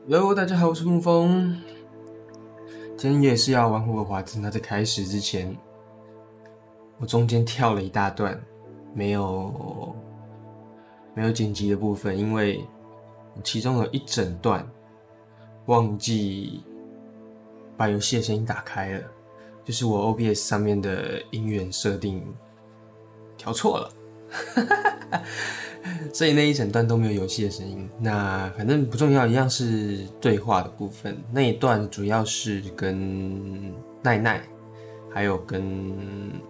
Hello，大家好，我是沐风。今天也是要玩霍格华兹。那在开始之前，我中间跳了一大段，没有剪辑的部分，因为其中有一整段忘记把游戏的声音打开了，就是我 OBS 上面的音源设定调错了。所以那一整段都没有游戏的声音。那反正不重要，一样是对话的部分。那一段主要是跟奈奈，还有跟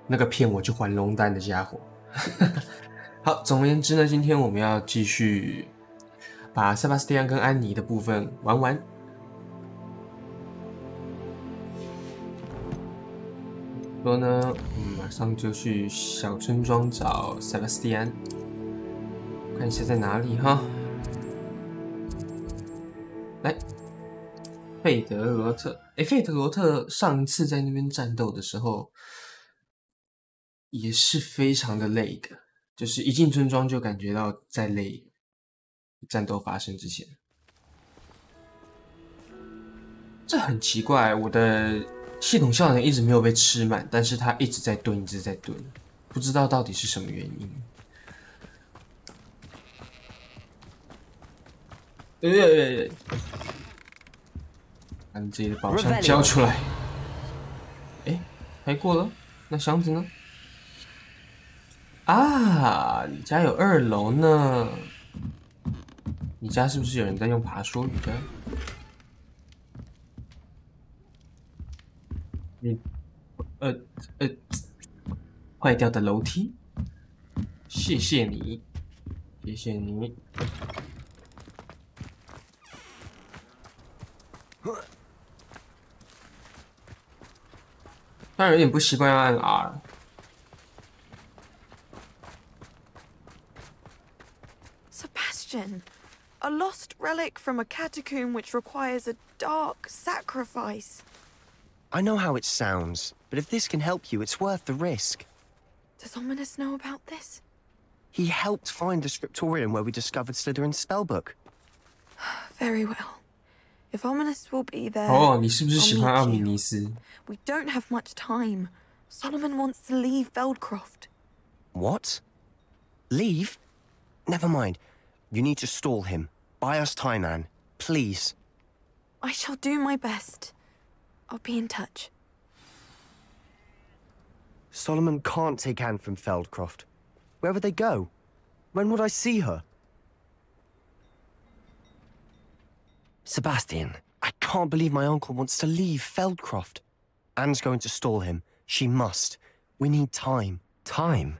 那个骗我去还龙丹的家伙。好，总而言之呢，今天我们要继续把塞巴斯蒂安跟安妮的部分玩完。说呢，马上就去小村庄找塞巴斯蒂安，看一下在哪里哈。来，费德罗特，费德罗特上一次在那边战斗的时候，也是非常的累的，就是一进村庄就感觉到在累。战斗发生之前，这很奇怪，我的系统效能一直没有被吃满，但是它一直在蹲，一直在蹲，不知道到底是什么原因。把你自己的宝箱交出来。开过了，那箱子呢？啊，你家有2楼呢。你家是不是有人在用爬梭鱼的？你，坏掉的楼梯，谢谢你，谢谢你。当然有点不习惯要按 R。Sebastian，a lost relic from a catacomb which requires a dark sacrifice. I know how it sounds, but if this can help you, it's worth the risk. Does Ominous know about this? He helped find the scriptorium where we discovered Slytherin's spellbook. Very well. If Ominous will be there, 哦，你是不是喜欢奥米尼斯？ We don't have much time. Solomon wants to leave Feldcroft. What? Leave? Never mind. You need to stall him. Buy us time, Anne. Please. I shall do my best. I'll be in touch. Solomon can't take Anne from Feldcroft. Where would they go? When would I see her? Sebastian, I can't believe my uncle wants to leave Feldcroft. Anne's going to stall him. She must. We need time. Time?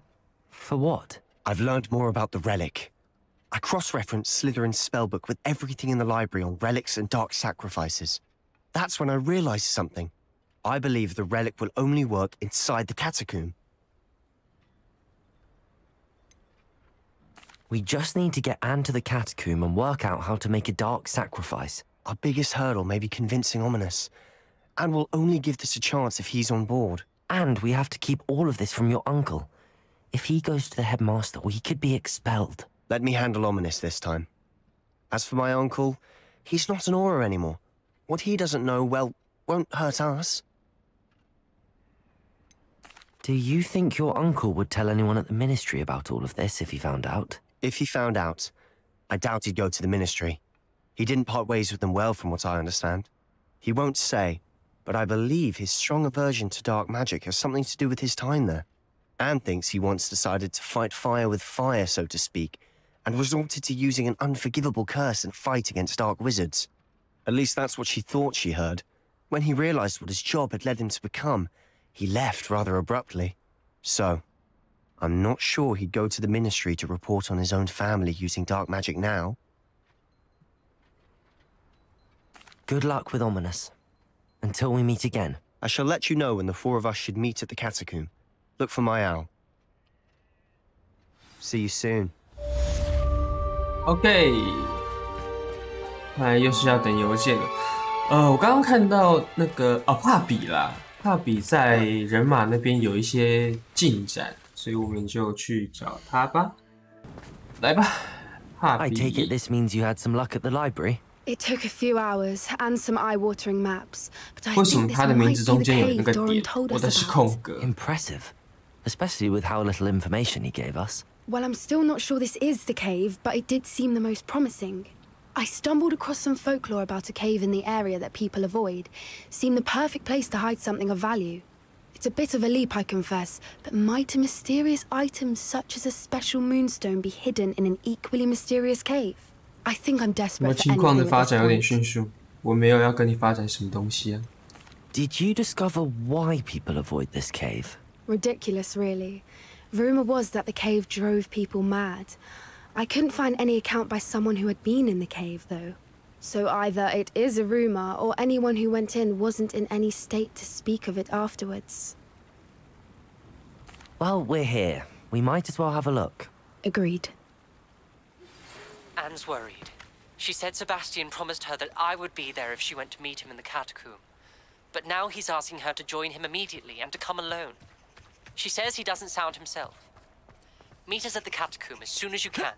For what? I've learned more about the relic. I cross-referenced Slytherin's spellbook with everything in the library on relics and dark sacrifices. That's when I realized something. I believe the relic will only work inside the catacomb. We just need to get Anne to the catacomb and work out how to make a dark sacrifice. Our biggest hurdle may be convincing Ominous. Anne will only give this a chance if he's on board. And we have to keep all of this from your uncle. If he goes to the headmaster, we could be expelled. Let me handle Ominous this time. As for my uncle, he's not an Auror anymore. What he doesn't know, well, won't hurt us. Do you think your uncle would tell anyone at the Ministry about all of this if he found out? If he found out, I doubt he'd go to the Ministry. He didn't part ways with them well, from what I understand. He won't say, but I believe his strong aversion to dark magic has something to do with his time there. Anne thinks he once decided to fight fire with fire, so to speak, and resorted to using an unforgivable curse and fight against dark wizards. At least that's what she thought she heard. When he realized what his job had led him to become, he left rather abruptly. So, I'm not sure he'd go to the Ministry to report on his own family using dark magic now. Good luck with Ominous. Until we meet again. I shall let you know when the 4 of us should meet at the catacomb. Look for my owl. See you soon. OK， 看来又是要等邮件了。我刚刚看到那个帕比啦，帕比在人马那边有一些进展，所以我们就去找他吧。来吧，哈 I take it 比。this means you had some luck at the library. It took a few hours and some eye-watering maps, but I 为什 think 么 this 他的名 might 字 be 中 the 间有那 cave 个 Doran 点？ told 我 us 的是 about. 空格。 Impressive. Especially with how little information he gave us. Well, I'm still not sure this is the cave, but it did seem the most promising. I stumbled across some folklore about a cave in the area that people avoid. Seemed the perfect place to hide something of value. It's a bit of a leap, I confess, but might a mysterious item such as a special moonstone be hidden in an equally mysterious cave? I think I'm 什么 desperate for 情况的 anything 发 at this 展有点 point. 迅速？我没有要跟你发展什么东西啊。Did you discover why people avoid this cave? Ridiculous, really. Rumor was that the cave drove people mad. I couldn't find any account by someone who had been in the cave, though. So either it is a rumor, or anyone who went in wasn't in any state to speak of it afterwards. Well, we're here. We might as well have a look. Agreed. Anne's worried. She said Sebastian promised her that I would be there if she went to meet him in the catacomb. But now he's asking her to join him immediately and to come alone. She says he doesn't sound himself. Meet us at the catacomb as soon as you can.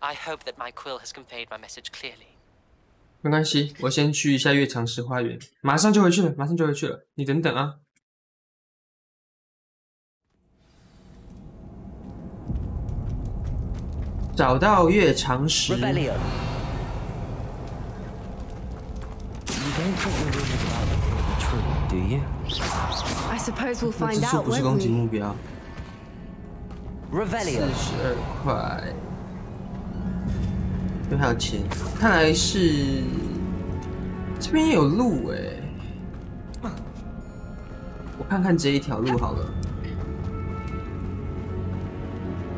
I hope that my quill has conveyed my message clearly. 没关系，我先去一下月长石花园，马上就回去了，马上就回去了。你等等啊。找到月长石。 Revelio. You don't think the rumors about the cave are true, do you? I suppose we'll 那 find 指数 out, 不是攻 won't 击 we? 目标。 Revelio. 42块。这边还有钱，看来是这边也有路哎。我看看这一条路好了。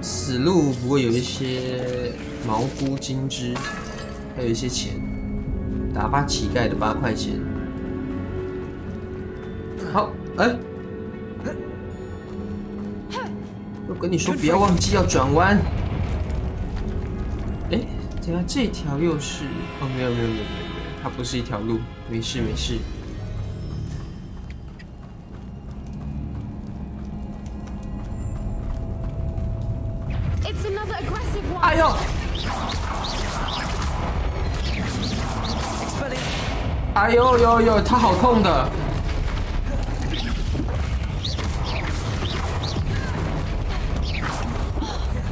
死路不过有一些毛菇金枝，还有一些钱，打发乞丐的8块钱。好，哎，我跟你说不要忘记要转弯。哎，等下这条又是……哦，没有，它不是一条路，没事。It's another aggressive one. 哎呦！哎呦，他好痛的！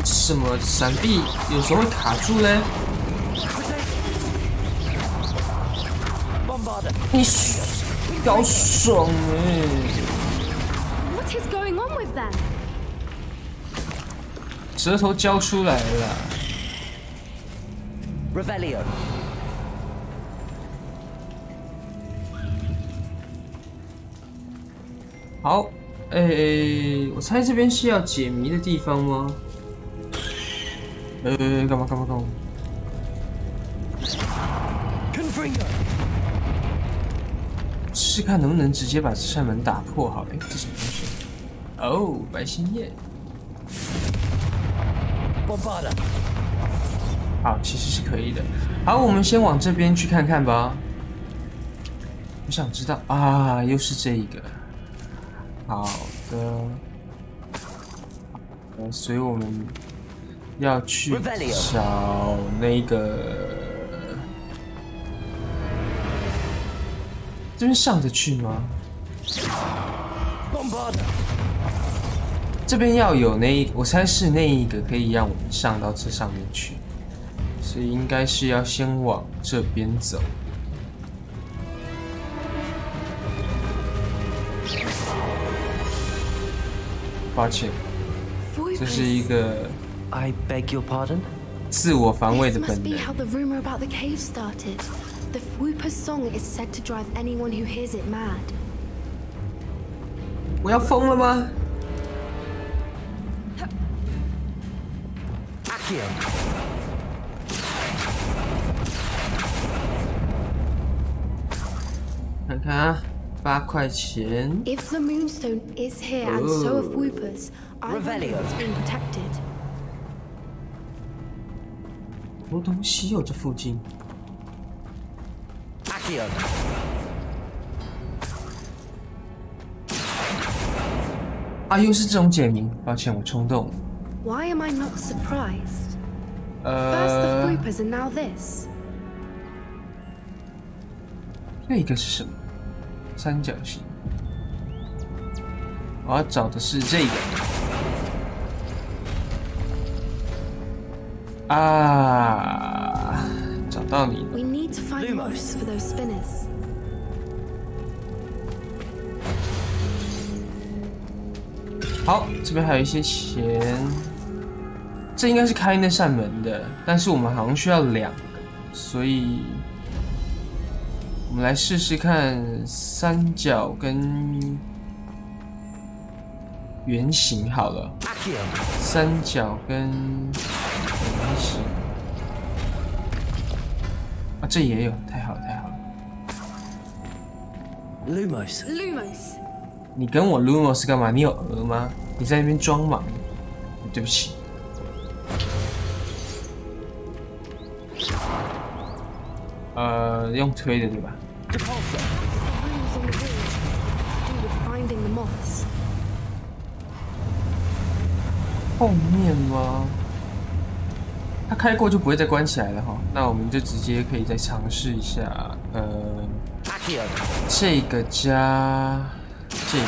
什么闪避有时候会卡住嘞？你好爽哎！ What is going on with them? 舌头交出来了。 Revelio. 好，我猜这边是要解谜的地方吗？干嘛？ Confringo. 试看能不能直接把这扇门打破好了。这什么东西？哦，白心叶。 Bombarda. 好，其实是可以的。好，我们先往这边去看看吧。我想知道啊，又是这一个。好的，所以我们要去找那个。这边上得去吗？ Bombarda. 这边要有我猜是那一个可以让我们上到这上面去，所以应该是要先往这边走。抱歉，这是一个 I beg your pardon? 自我防卫的 This 本 must be 能。 how the rumor about the cave started. The Whooper's song is said to drive anyone who hears it mad. 我要疯了吗？ Accio. 看看啊，8块钱。 If the Moonstone is here and so are Whoopers, I wonder Revelio. if it's being protected. 什么东西有这附近？ Accio. 啊，又是这种解谜。抱歉，我冲动了。 Why am I not surprised? First the Fruipers and now this. 这个是什么？三角形。我要找的是这个。啊，找到你了。We need to find moss for those spinners. 好，这边还有一些钱。这应该是开那扇门的，但是我们好像需要2个，所以我们来试试看三角跟圆形好了。三角跟圆形啊，这也有，太好了，太好了。Lumos. Lumos. 你跟我 Lumos 干嘛？你有鹅吗？你在那边装忙？对不起。用推的对吧？ The rooms on the walls have to do with finding the moths. 后面吗？它开过就不会再关起来了哈。那我们就直接可以再尝试一下，这个加这个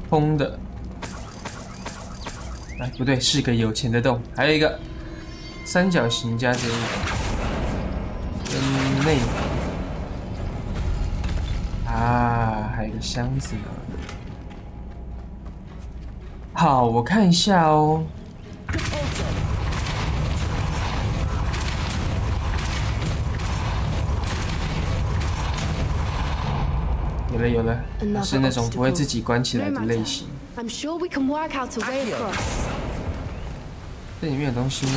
空的，哎不对，是个有钱的洞，还有一个三角形加这个跟那个啊，还有一个箱子呢。好，我看一下哦。有了有了，是那种不会自己关起来的类型。I'm sure we can work out a way across. 这里面有东西吗？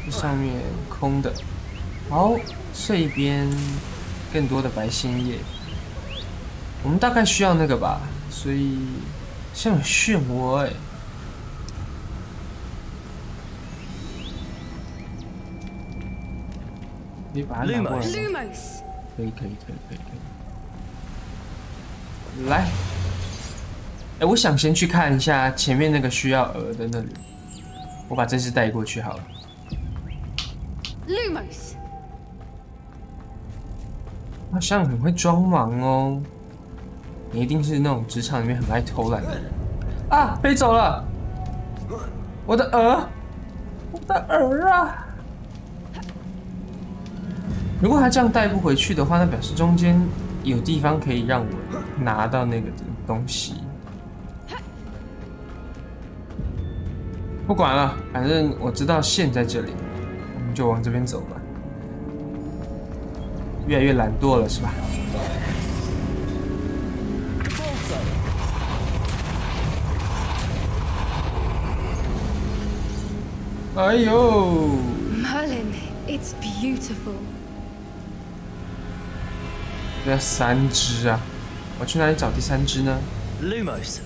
这上面空的。好，这边更多的白心叶。我们大概需要那个吧，所以像有漩涡哎。可以把它拿过来吗？ Lumos. 可以。来，哎，我想先去看一下前面那个需要鹅的那里，我把这只带过去好了。Lumos. 好像很会装忙哦，你一定是那种职场里面很爱偷懒的人啊！飞走了，我的鹅，我的鹅啊！如果他这样带不回去的话，那表示中间有地方可以让我拿到那个东西。不管了，反正我知道线在这里，我们就往这边走吧。越来越懒惰了，是吧？哎呦 Merlin, it's beautiful. 这要3只啊！我去哪里找第3只呢？ Lumos.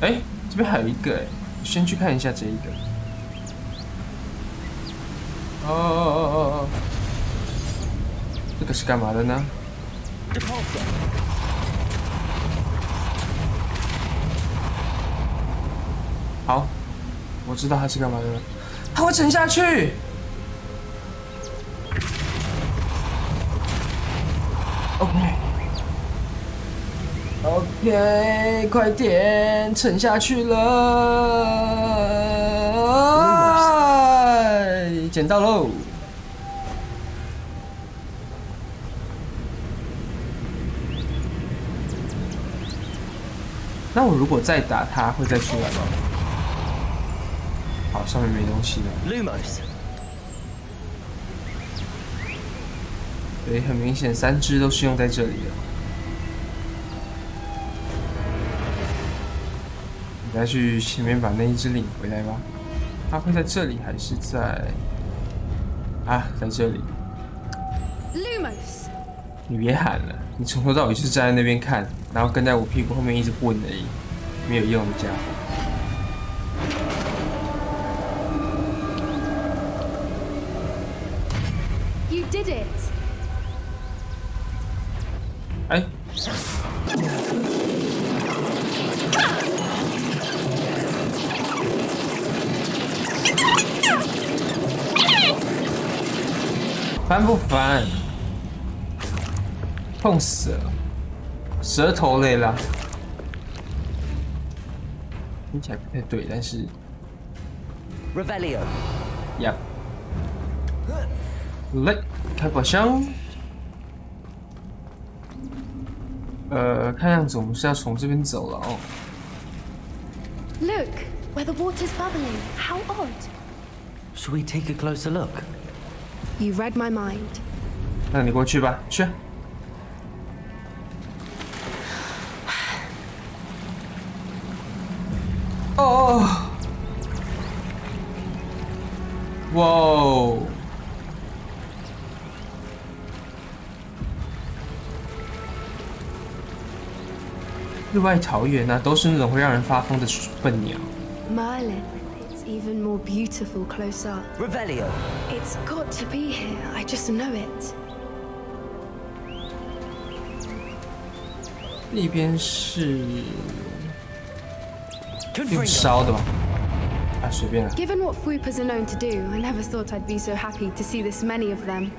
哎，这边还有一个哎，我先去看一下这一个。哦，这个是干嘛的呢？好，我知道它是干嘛的了，它会沉下去。OK， 快点，沉下去了，捡到喽！那我如果再打它，会再出来吗？好，上面没东西了。Lumos. 对，很明显3只都是用在这里的。你再去前面把那一只领回来吧。它会在这里还是在？啊，在这里。Lumos. 你别喊了，你从头到尾就是站在那边看，然后跟在我屁股后面一直问而已，没有用的家伙。You did it. 哎，烦不烦？痛死了，舌头累了，听起来不太对，但是 Revelio. 呀，来开宝箱。看样子我们是要从这边走了哦。Look, where the water's bubbling. How odd. Should we take a closer look? You read my mind. 那你过去吧，去。哦，哇哦！世外桃源啊，都是那种会让人发疯的笨鸟。Merlin, it's even more beautiful close up. Revelio. It's got to be here. I just know it. 那边是用烧的吧？啊，随便了。 Given what Fwoopas are known to do, I never thought I'd be so happy to see this many of them.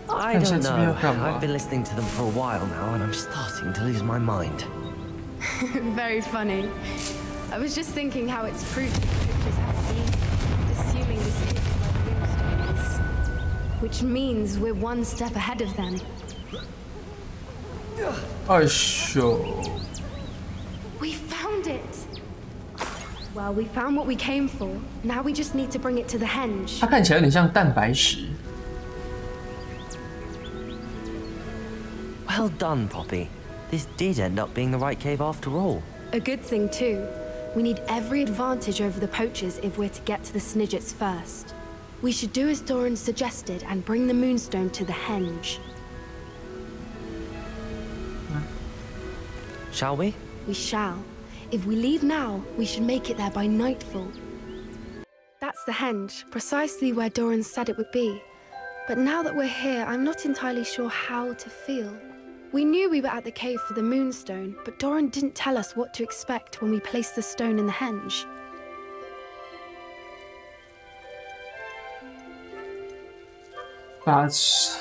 I don't know. I've been listening to them for a while now, and I'm starting to lose my mind. Very funny. I was just thinking how it's proof that creatures have been, assuming this is where the moonstone is. Which means we're one step ahead of them. 哎呦！ We found it! Well, we found what we came for. Now we just need to bring it to the henge. 它看起来有点像蛋白石。 Well done, Poppy. This did end up being the right cave after all. A good thing, too. We need every advantage over the poachers if we're to get to the Snidgets first. We should do as Doran suggested and bring the moonstone to the henge. Shall we? We shall. If we leave now, we should make it there by nightfall. That's the henge, precisely where Doran said it would be. But now that we're here, I'm not entirely sure how to feel. We knew we were at the cave for the moonstone, but Doran didn't tell us what to expect when we placed the stone in the henge. That's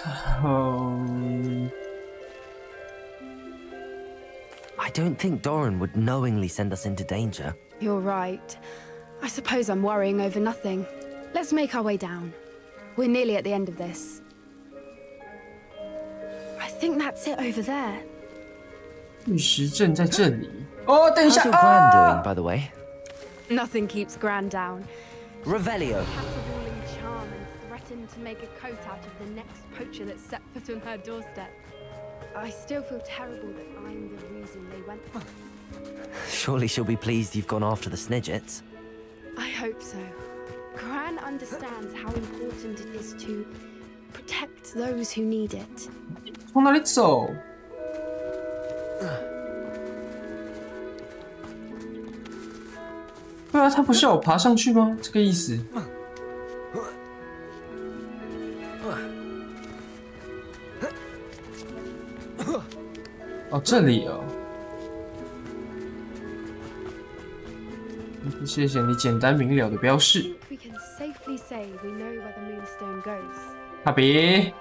I don't think Doran would knowingly send us into danger. You're right. I suppose I'm worrying over nothing. Let's make our way down. We're nearly at the end of this. I think that's it over there. 玉石阵在这里。哦，等一 How's 下 your Gran 啊！ doing, by the way? Nothing keeps Gran down. Revelio. Caterwauling charm and threatened to make a coat out of the next poacher that set foot on her doorstep. I still feel terrible that I'm the reason they went. Surely she'll be pleased you've gone after the Snidgets. I hope so. Gran understands how important it is to protect those who need it. 从哪里走？对啊，他不是要我爬上去吗？这个意思。哦，这里哦。谢谢你简单明了的标示。 We can safely say we know where the moonstone goes. 哈比，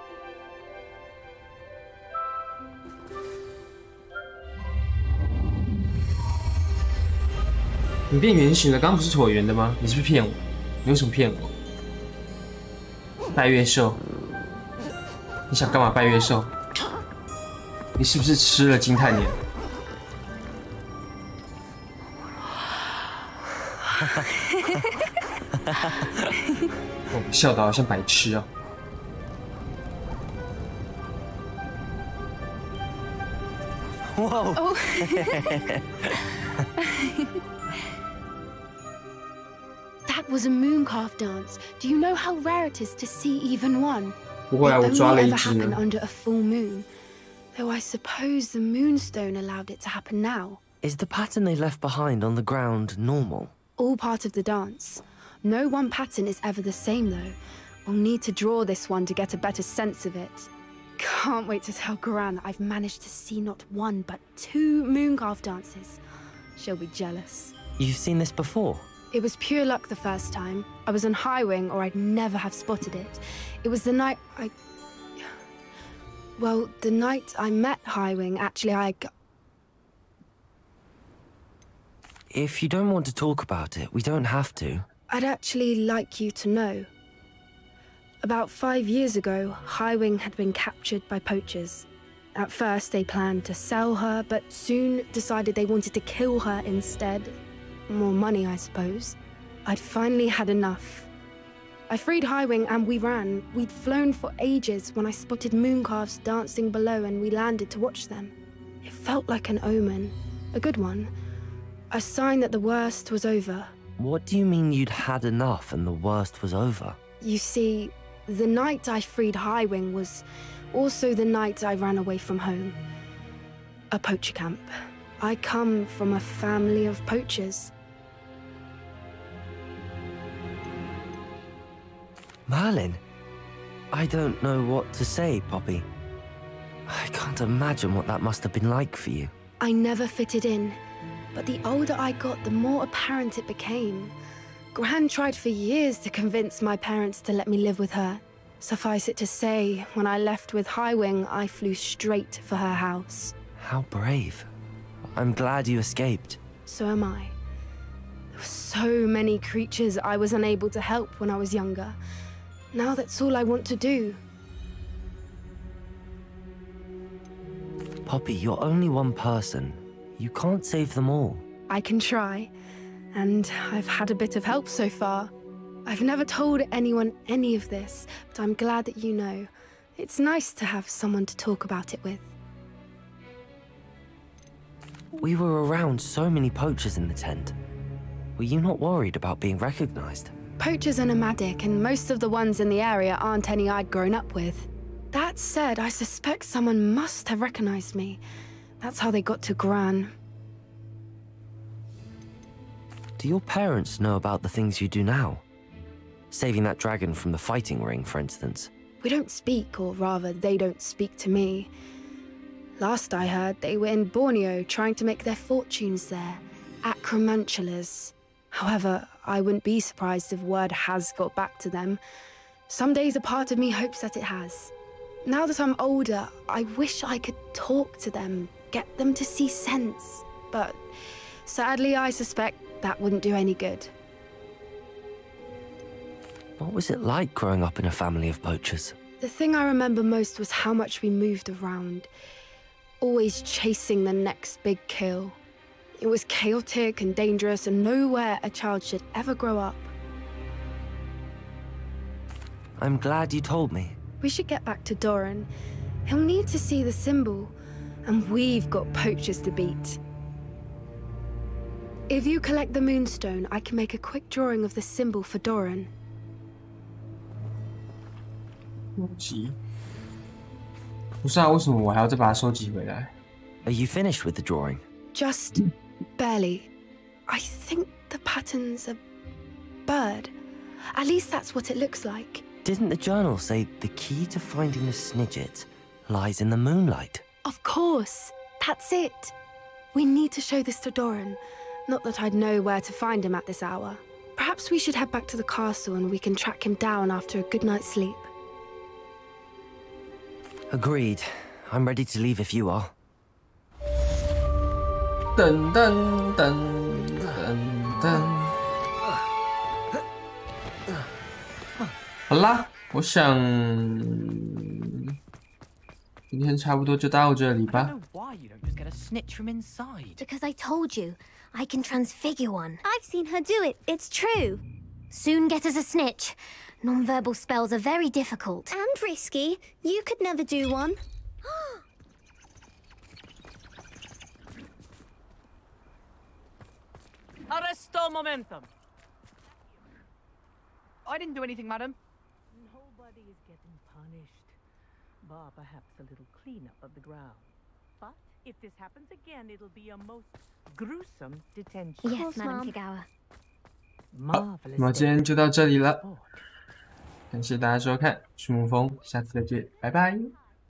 你变圆形了，刚刚不是椭圆的吗？你是不是骗我？你为什么骗我？拜月兽，你想干嘛？拜月兽，你是不是吃了金碳年？哦，笑得好像白痴哦。 Whoa! Oh. That was a mooncalf dance. Do you know how rare it is to see even one? 不会啊，我 It 抓了 only 一 ever 只 happened 呢。 under a full moon. Though I suppose the moonstone allowed it to happen now. Is the pattern they left behind on the ground normal? All part of the dance. No one pattern is ever the same though. We'll need to draw this one to get a better sense of it. can't wait to tell Gran that I've managed to see not one but 2 Mooncarve dances. She'll be jealous. You've seen this before? It was pure luck the first time. I was on Highwing, or I'd never have spotted it. It was the night Well, the night I met Highwing, actually, If you don't want to talk about it, we don't have to. I'd actually like you to know. About 5 years ago, Highwing had been captured by poachers. At first, they planned to sell her, but soon decided they wanted to kill her instead. More money, I suppose. I'd finally had enough. I freed Highwing and we ran. We'd flown for ages when I spotted Mooncarves dancing below and we landed to watch them. It felt like an omen. A good one. A sign that the worst was over. What do you mean you'd had enough and the worst was over? You see, the night I freed Highwing was also the night I ran away from home. A poacher camp. I come from a family of poachers. Merlin? I don't know what to say, Poppy. I can't imagine what that must have been like for you. I never fitted in, but the older I got, the more apparent it became. Gran tried for years to convince my parents to let me live with her. Suffice it to say, when I left with Highwing, I flew straight for her house. How brave. I'm glad you escaped. So am I. There were so many creatures I was unable to help when I was younger. Now that's all I want to do. Poppy, you're only one person. You can't save them all. I can try, and I've had a bit of help so far. I've never told anyone any of this, but I'm glad that you know. It's nice to have someone to talk about it with. We were around so many poachers in the tent. Were you not worried about being recognized? Poachers are nomadic, and most of the ones in the area aren't any I'd grown up with. That said, I suspect someone must have recognized me. That's how they got to Gran. Do your parents know about the things you do now? Saving that dragon from the fighting ring, for instance. We don't speak, or rather, they don't speak to me. Last I heard, they were in Borneo trying to make their fortunes there. Acromantulas. However, I wouldn't be surprised if word has got back to them. Some days a part of me hopes that it has. Now that I'm older, I wish I could talk to them, get them to see sense. But sadly, I suspect that wouldn't do any good. What was it like growing up in a family of poachers? The thing I remember most was how much we moved around, always chasing the next big kill. It was chaotic and dangerous, and nowhere a child should ever grow up. I'm glad you told me. We should get back to Doran. He'll need to see the symbol, and we've got poachers to beat. If you collect the Moonstone, I can make a quick drawing of the symbol for Doran. 收集，不是啊，为什么我还要再把它收集回来？ Are you finished with the drawing? Just barely. I think the pattern's a bird. At least that's what it looks like. Didn't the journal say the key to finding the Snidget lies in the moonlight? Of course. That's it. We need to show this to Doran. Not that I'd know where to find him at this hour. Perhaps we should head back to the castle and we can track him down after a good night's sleep. Agreed. I'm ready to leave if you are. 噔噔噔噔噔。好啦，我想今天差不多就到这里吧。 Why you don't just get a snitch from inside? Because I told you, I can transfigure one. I've seen her do it, it's true. Soon get us a snitch. Non-verbal spells are very difficult. And risky. You could never do one. Arresto momentum! I didn't do anything, madam. Nobody is getting punished. Bar perhaps a little cleanup of the ground. But if this happens again, it'll be a most gruesome detention. Yes, Madam Kagawa. 好，那么今天就到这里了，感谢大家收看《徐沐风》，下次再见，拜拜。